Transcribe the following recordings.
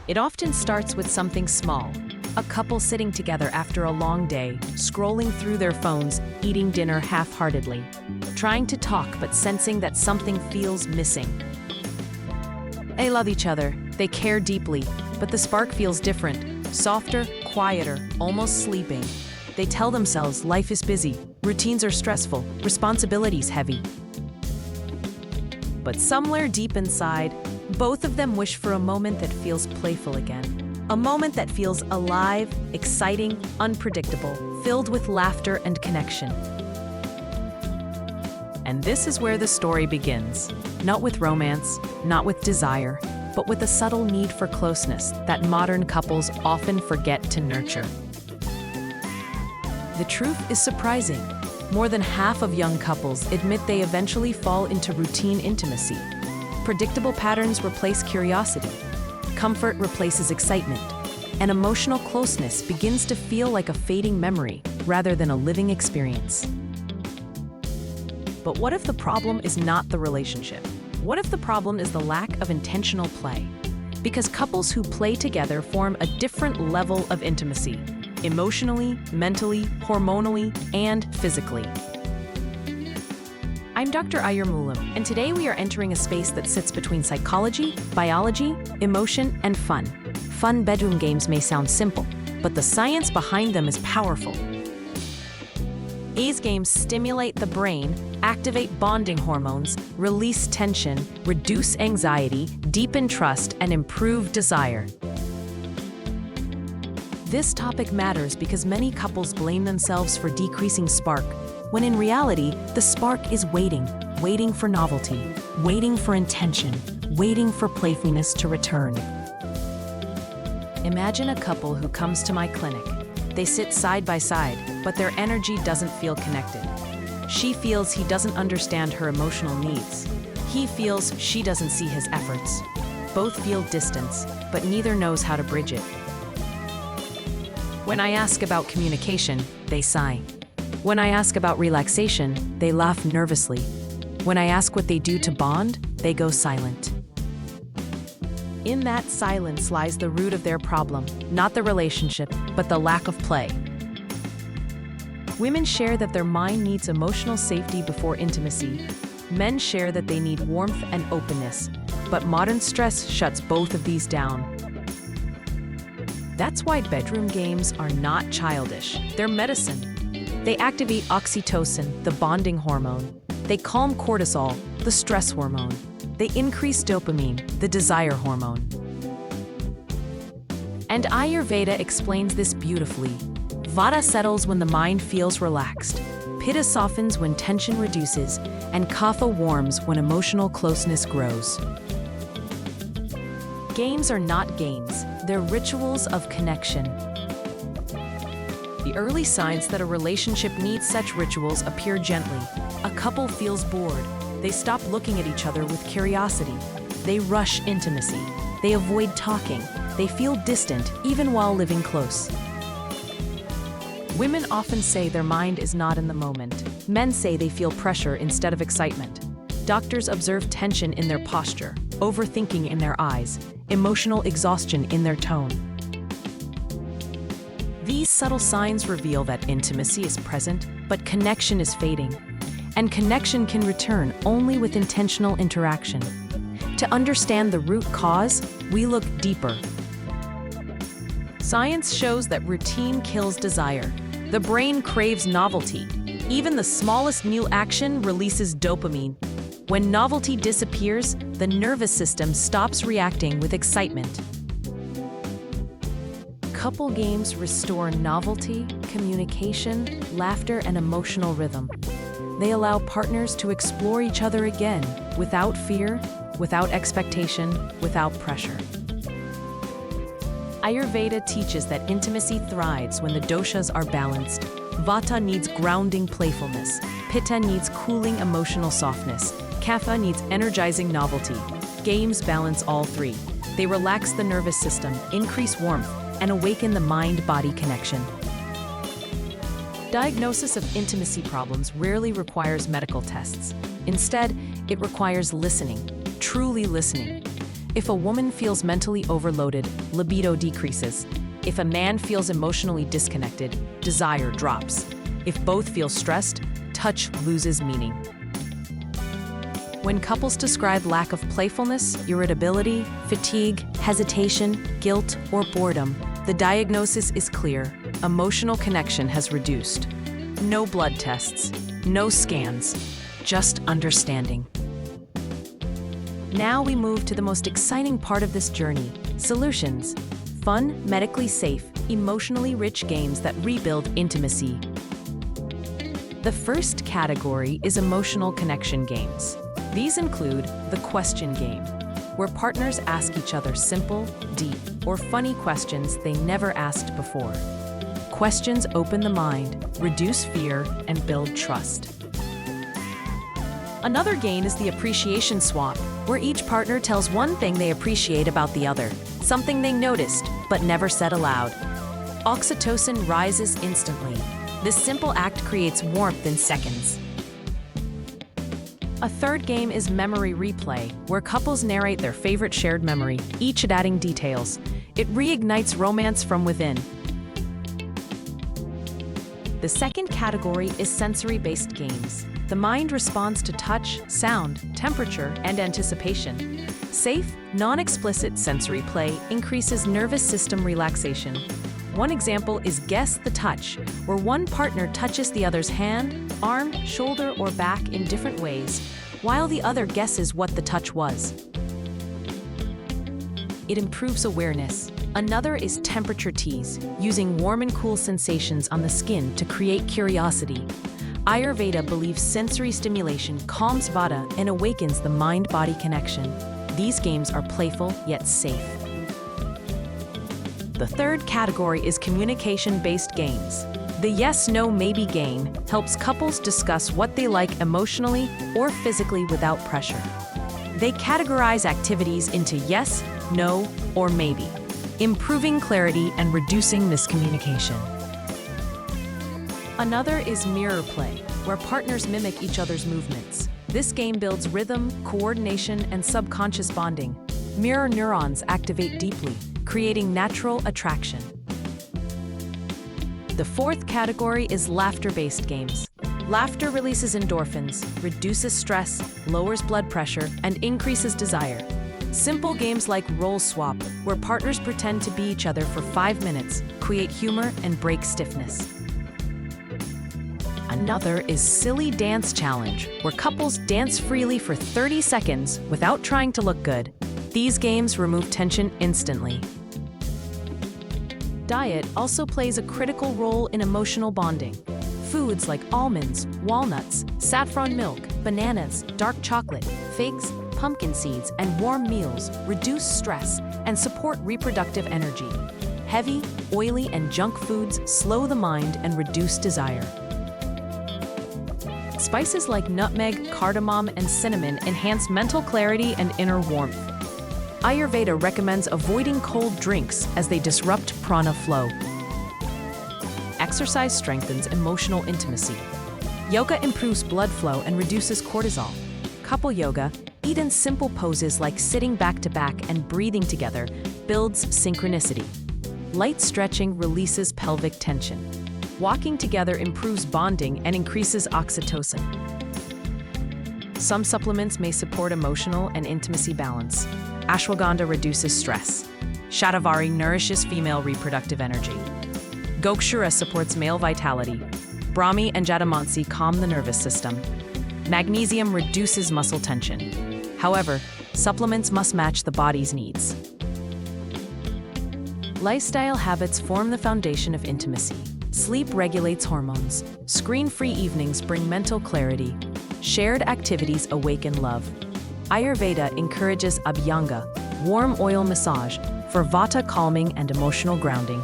It often starts with something small. A couple sitting together after a long day, scrolling through their phones, eating dinner half-heartedly, trying to talk but sensing that something feels missing. They love each other, they care deeply, but the spark feels different, softer, quieter, almost sleeping. They tell themselves life is busy, routines are stressful, responsibilities heavy. But somewhere deep inside, both of them wish for a moment that feels playful again. A moment that feels alive, exciting, unpredictable, filled with laughter and connection. And this is where the story begins. Not with romance, not with desire, but with a subtle need for closeness that modern couples often forget to nurture. The truth is surprising. More than half of young couples admit they eventually fall into routine intimacy. Predictable patterns replace curiosity. Comfort replaces excitement, and emotional closeness begins to feel like a fading memory rather than a living experience. But what if the problem is not the relationship? What if the problem is the lack of intentional play? Because couples who play together form a different level of intimacy, emotionally, mentally, hormonally, and physically. I'm Dr. Ayurmoolam, and today we are entering a space that sits between psychology, biology, emotion, and fun. Fun bedroom games may sound simple, but the science behind them is powerful. These games stimulate the brain, activate bonding hormones, release tension, reduce anxiety, deepen trust, and improve desire. This topic matters because many couples blame themselves for decreasing spark, when in reality, the spark is waiting for novelty, waiting for intention, waiting for playfulness to return. Imagine a couple who comes to my clinic. They sit side by side, but their energy doesn't feel connected. She feels he doesn't understand her emotional needs. He feels she doesn't see his efforts. Both feel distance, but neither knows how to bridge it. When I ask about communication, they sigh. When I ask about relaxation, they laugh nervously. When I ask what they do to bond, they go silent. In that silence lies the root of their problem, not the relationship, but the lack of play. Women share that their mind needs emotional safety before intimacy. Men share that they need warmth and openness, but modern stress shuts both of these down. That's why bedroom games are not childish. They're medicine. They activate oxytocin, the bonding hormone. They calm cortisol, the stress hormone. They increase dopamine, the desire hormone. And Ayurveda explains this beautifully. Vata settles when the mind feels relaxed. Pitta softens when tension reduces, and Kapha warms when emotional closeness grows. Games are not games, they're rituals of connection. The early signs that a relationship needs such rituals appear gently. A couple feels bored. They stop looking at each other with curiosity. They rush intimacy. They avoid talking. They feel distant even while living close. Women often say their mind is not in the moment. Men say they feel pressure instead of excitement. Doctors observe tension in their posture, overthinking in their eyes, emotional exhaustion in their tone. These subtle signs reveal that intimacy is present, but connection is fading. And connection can return only with intentional interaction. To understand the root cause, we look deeper. Science shows that routine kills desire. The brain craves novelty. Even the smallest new action releases dopamine. When novelty disappears, the nervous system stops reacting with excitement. Couple games restore novelty, communication, laughter, and emotional rhythm. They allow partners to explore each other again, without fear, without expectation, without pressure. Ayurveda teaches that intimacy thrives when the doshas are balanced. Vata needs grounding playfulness. Pitta needs cooling emotional softness. Kapha needs energizing novelty. Games balance all three. They relax the nervous system, increase warmth, and awaken the mind-body connection. Diagnosis of intimacy problems rarely requires medical tests. Instead, it requires listening, truly listening. If a woman feels mentally overloaded, libido decreases. If a man feels emotionally disconnected, desire drops. If both feel stressed, touch loses meaning. When couples describe lack of playfulness, irritability, fatigue, hesitation, guilt, or boredom, the diagnosis is clear: emotional connection has reduced. No blood tests, no scans, just understanding. Now we move to the most exciting part of this journey: solutions. Fun, medically safe, emotionally rich games that rebuild intimacy. The first category is emotional connection games. These include the question game, where partners ask each other simple, deep, or funny questions they never asked before. Questions open the mind, reduce fear, and build trust. Another game is the appreciation swap, where each partner tells one thing they appreciate about the other, something they noticed but never said aloud. Oxytocin rises instantly. This simple act creates warmth in seconds. A third game is memory replay, where couples narrate their favorite shared memory, each adding details. It reignites romance from within. The second category is sensory-based games. The mind responds to touch, sound, temperature, and anticipation. Safe, non-explicit sensory play increases nervous system relaxation. One example is Guess the Touch, where one partner touches the other's hand, arm, shoulder, or back in different ways, while the other guesses what the touch was. It improves awareness. Another is temperature tease, using warm and cool sensations on the skin to create curiosity. Ayurveda believes sensory stimulation calms vata and awakens the mind-body connection. These games are playful yet safe. The third category is communication-based games. The yes, no, maybe game helps couples discuss what they like emotionally or physically without pressure. They categorize activities into yes, no, or maybe, improving clarity and reducing miscommunication. Another is mirror play, where partners mimic each other's movements. This game builds rhythm, coordination, and subconscious bonding. Mirror neurons activate deeply, creating natural attraction. The fourth category is laughter-based games. Laughter releases endorphins, reduces stress, lowers blood pressure, and increases desire. Simple games like Roll Swap, where partners pretend to be each other for 5 minutes, create humor and break stiffness. Another is Silly Dance Challenge, where couples dance freely for 30 seconds without trying to look good. These games remove tension instantly. Diet also plays a critical role in emotional bonding. Foods like almonds, walnuts, saffron milk, bananas, dark chocolate, figs, pumpkin seeds, and warm meals reduce stress and support reproductive energy. Heavy, oily, and junk foods slow the mind and reduce desire. Spices like nutmeg, cardamom, and cinnamon enhance mental clarity and inner warmth. Ayurveda recommends avoiding cold drinks as they disrupt prana flow. Exercise strengthens emotional intimacy. Yoga improves blood flow and reduces cortisol. Couple yoga, even simple poses like sitting back to back and breathing together, builds synchronicity. Light stretching releases pelvic tension. Walking together improves bonding and increases oxytocin. Some supplements may support emotional and intimacy balance. Ashwagandha reduces stress. Shatavari nourishes female reproductive energy. Gokshura supports male vitality. Brahmi and Jatamansi calm the nervous system. Magnesium reduces muscle tension. However, supplements must match the body's needs. Lifestyle habits form the foundation of intimacy. Sleep regulates hormones. Screen-free evenings bring mental clarity. Shared activities awaken love. Ayurveda encourages abhyanga, warm oil massage, for vata calming and emotional grounding.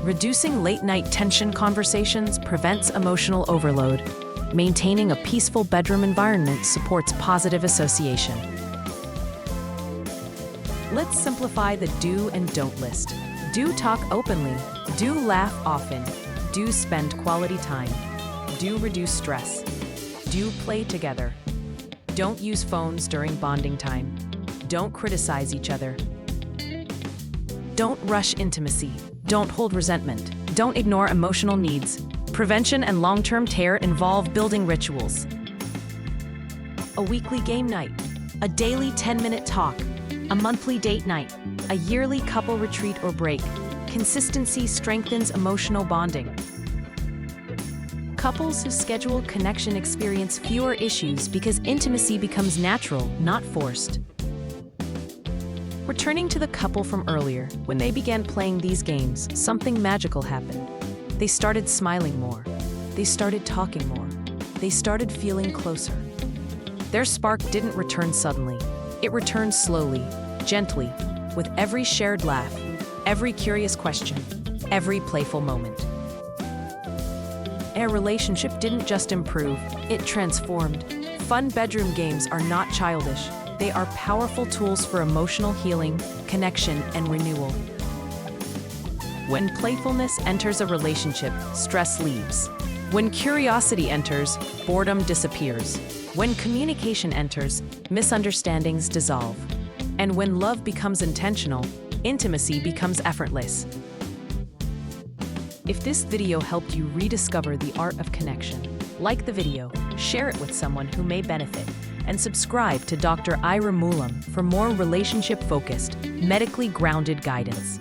Reducing late-night tension conversations prevents emotional overload. Maintaining a peaceful bedroom environment supports positive association. Let's simplify the do and don't list. Do talk openly. Do laugh often. Do spend quality time. Do reduce stress. Do play together. Don't use phones during bonding time. Don't criticize each other. Don't rush intimacy. Don't hold resentment. Don't ignore emotional needs. Prevention and long-term care involve building rituals. A weekly game night, a daily 10-minute talk, a monthly date night, a yearly couple retreat or break. Consistency strengthens emotional bonding. Couples who schedule connection experience fewer issues because intimacy becomes natural, not forced. Returning to the couple from earlier, when they began playing these games, something magical happened. They started smiling more. They started talking more. They started feeling closer. Their spark didn't return suddenly. It returned slowly, gently, with every shared laugh, every curious question, every playful moment. Their relationship didn't just improve, it transformed. Fun bedroom games are not childish. They are powerful tools for emotional healing, connection, and renewal. When playfulness enters a relationship, stress leaves. When curiosity enters, boredom disappears. When communication enters, misunderstandings dissolve. And when love becomes intentional, intimacy becomes effortless. If this video helped you rediscover the art of connection, like the video, share it with someone who may benefit, and subscribe to Dr. Ayurmoolam for more relationship-focused, medically grounded guidance.